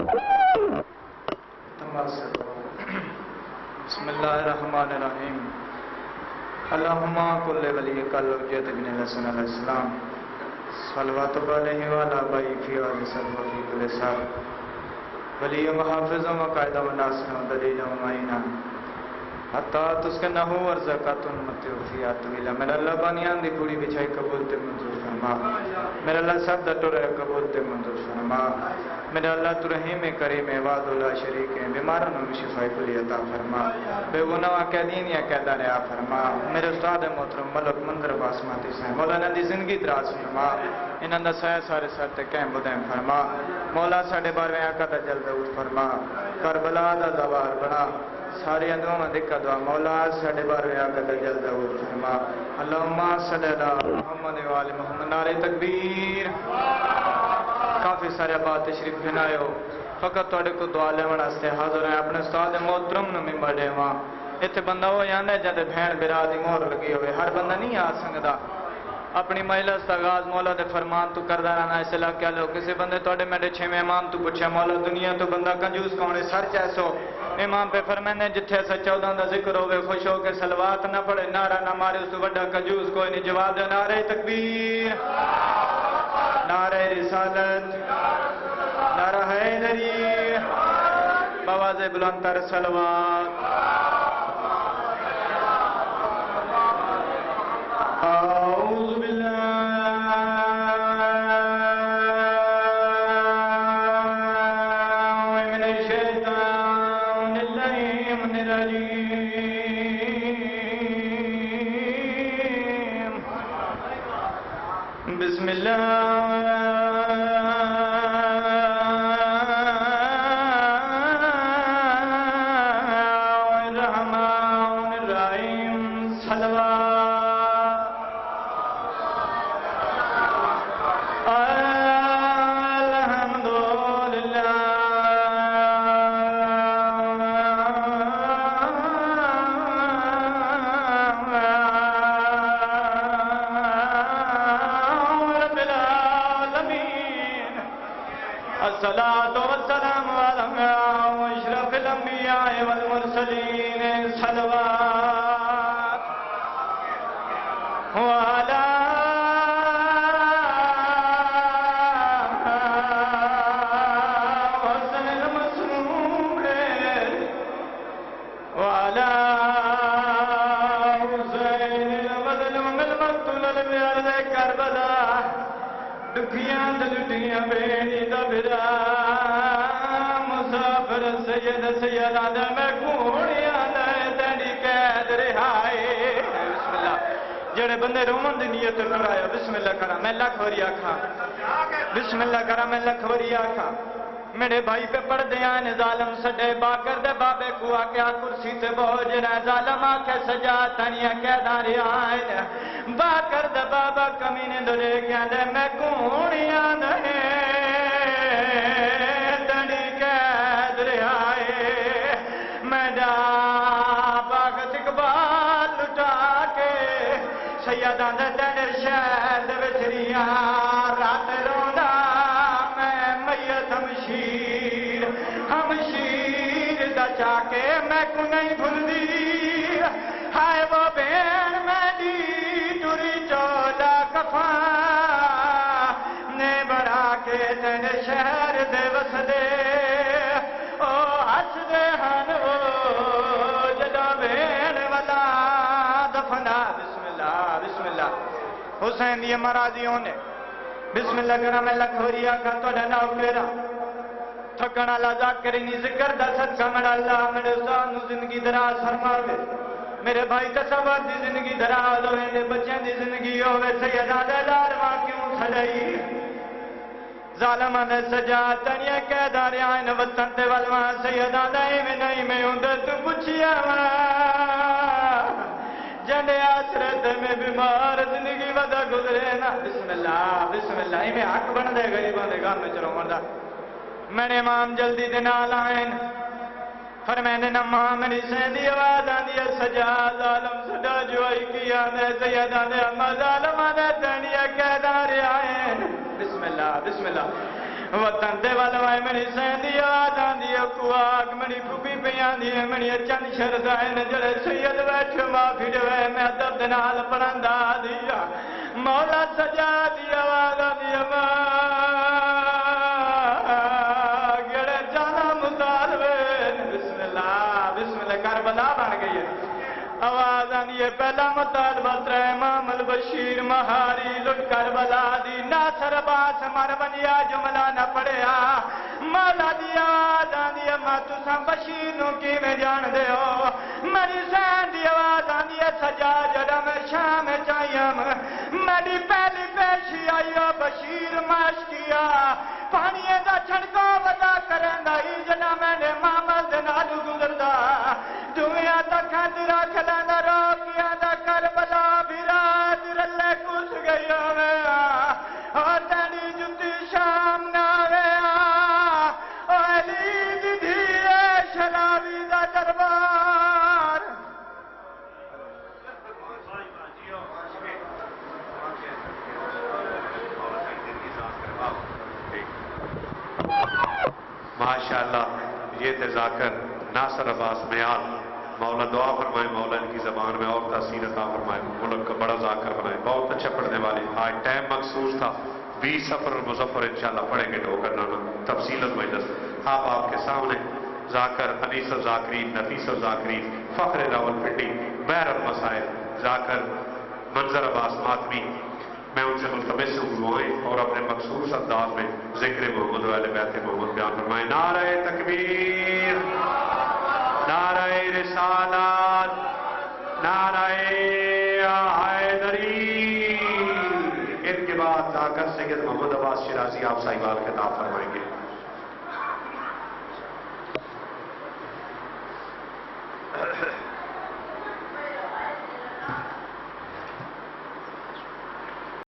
بسم اللہ الرحمن الرحیم اللہم کل ولی کل وجیت بن الحسن علیہ السلام صلوات علیہ وعلا بائی فی وعلا صلو فی کل صاحب ولی محافظ و قائد و ناصر و دلیل و معینہ حتی تسکنہو ورزقاتن متوفیات طویلہ. میرا اللہ بانیان دی پوری بچھائی قبول تے منظور فرما. میرا اللہ سب دٹو رہے قبول تے منظور فرما. میرا اللہ تو رحیم کریم وعد اللہ شریک ہے. بیماروں میں شفاء کلی عطا فرما. بے گناہ قیدین یا قیدہ رہا فرما. میرے استاد محترم ملک منظر باسماتی سے مولانا دی زندگی دراز فرما. انہاں دا سایہ سارے سر تے قائم بدائم فرما. مولا ساڈے بارویں آقا دا جلد اٹھ فرما. کربلا دا زوار بنا. ساری دعا دکھا دعا مولا ساڈے بارویں آقا دا جلد اٹھ فرما. اللہم صلی اللہ محمد و آل محمد. نعرہ تکبیر. کافی سارے بات تشریف بنائے ہو فقط توڑے کو دعا لے واسطے حاضر ہیں. اپنے استاد محترم نو ممبر دے وہاں اتنے بندہ ہو جاندے جدے بہن برا دی مہر لگی ہوئے. ہر بندہ نہیں آ سکدا. اپنی مجلس دا آغاز مولا دے فرمان تو کردا رہنا. اس علاقے والو کسی بندے توڑے میرے چھویں امام تو پوچھا مولا دنیا تو بندہ کنجوس کون ہے سر چیسو. امام پہ فرمانے جتھے ایسا 14 دا ذکر ہوئے خوش ہو کے صلوات نہ پڑھے نعرہ نہ مارے اس تو بڑا کنجوس کوئی نہیں. جواب دے نعرہ تکبیر نعرہ رسالت نعرہ حیدری بواز بلندر صلوات. اعوذ باللہ من الشیطان اللعین الرجیم. بسم اللہ الصلاة والسلام على أشرف الأنبياء والمرسلين صلوات وعلى حسن المسرور وعلى حسين المظلوم المقتول بأرض كربلاء. دکھیاں دلٹیاں بیڑی دا برا مسافر سید سیدہ دا میں کھوڑیاں دا تیری قید رہائے. بسم اللہ. جڑے بندے رومن دی نیت لڑایا بسم اللہ کرا میں لکھ وری آکھا. بسم اللہ کرا میں لکھ وری آکھا. میرے بھائی پہ پڑھ دیا نے ظالم سڈے باکر دے بابے کو آکیا کرسی تے بہت جنا ظالم آکے سجا تنیا قیداں رہائے. باکر دے بابا کمینے دلے گیا دے میں کونیاں دے تنی قید رہائے. میں جا باغت اقبال لٹا کے سیداں دے تیرے شہر دے وچریاں رات روندا ہمشیر دا چاکے میں کو نہیں بھول دی. ہائے وہ بین میں دی ٹوری چولا کفا نے بڑھا کے تین شہر دے وس دے او ہس دے ہن او جدا بین والا دفنا. بسم اللہ بسم اللہ. حسین یہ مرادیوں نے بسم اللہ کرا میں لکھوریا کا تو ڈنا میرا تھکنا لا کرنی ذکر دا صدقہ میرا اللہ میرے استاد نو زندگی دراز فرماوے. میرے بھائی تصور دی زندگی دراز ہوئے نے بچوں دی زندگی ہوئے. سیداں دے لارواں کیوں سجائی ظالماں نے سجا تنیا قیداں رہائے نے وطن تے ولواں. سیداں دا ایویں نہیں میں ہوندے تو پوچھیا وا جنڈے آسرت میں بیمار زندگی ودا گزرے نا. بسم اللہ بسم اللہ. ایویں حق بن دے غریباں دے گھر میں چلو مردا. میرے امام جلدی دے نال آئین فرمینے نما میری سیندی آواز آندی ہے سجا ظالم سجا جوائی کیا دے سیدہ دے اما ظالمہ دے تنیا قیداں رہائے. بسم اللہ بسم اللہ. وطن دے والوائے منی سیندی آواز آندی ہے کواک منی پھوپی پہ آندی ہے منی چند شردائن جڑے سید بیٹھے معافی دوے میں ادب دنال پرندہ دیا مولا سجا دی آواز آندی ہے ماں گڑے جانا مطالبے بسم اللہ کربلا بن گئی ہے آواز آنی ہے پہلا مطالبہ ترے امام البشیر مہاری لٹ کربلا دی ناصر عباس مر بنیا جملہ نہ پڑیا مولا دی آواز آنی ہے ماں تساں بشیر نو کی میں جان دے ہو میری سین دی آواز آنی ہے سجا جڑا میں شام چاہیم میری پہلی پیشی آئی ہو بشیر ماش کیا پانیے دا چھڑکو ودا کریں دا ہی جنا میں نے معامل دے نالو گزردہ دنیا دا کھاندرہ کھلانا رو کیا دا کربلا بھی رات رلے کس گئی ہوئے اور تینی جتی شام نہ ویا اور علی دی دھیرے شلاوی دا دربار ماشاءاللہ یہ تھے ذاکر ناصر عباس میال مولا دعا فرمائے مولا ان کی زبان میں اور تاثیر عطا فرمائے ملک کا بڑا ذاکر بنائے بہت اچھا پڑھنے والے آج ٹائم مخصوص تھا 20 سفر اور مظفر انشاءاللہ پڑھیں گے تو کرنا تفصیل مجلس آپ کے سامنے ذاکر انیس الذاکرین نفیس الذاکرین فخر راول پنڈی بہر المسائل ذاکر منظر عباس ماتمی میں ان سے ملتمس ہوں دعائیں اور اپنے مخصوص انداز میں ذکر محمد و اہل بیت محمد بیان فرمائیں نعرہ تکبیر نعرہ رسالات نعرہ حیدری ان کے بعد ذاکر سید محمد عباس شیرازی آپ صاحبال خطاب فرمائیں گے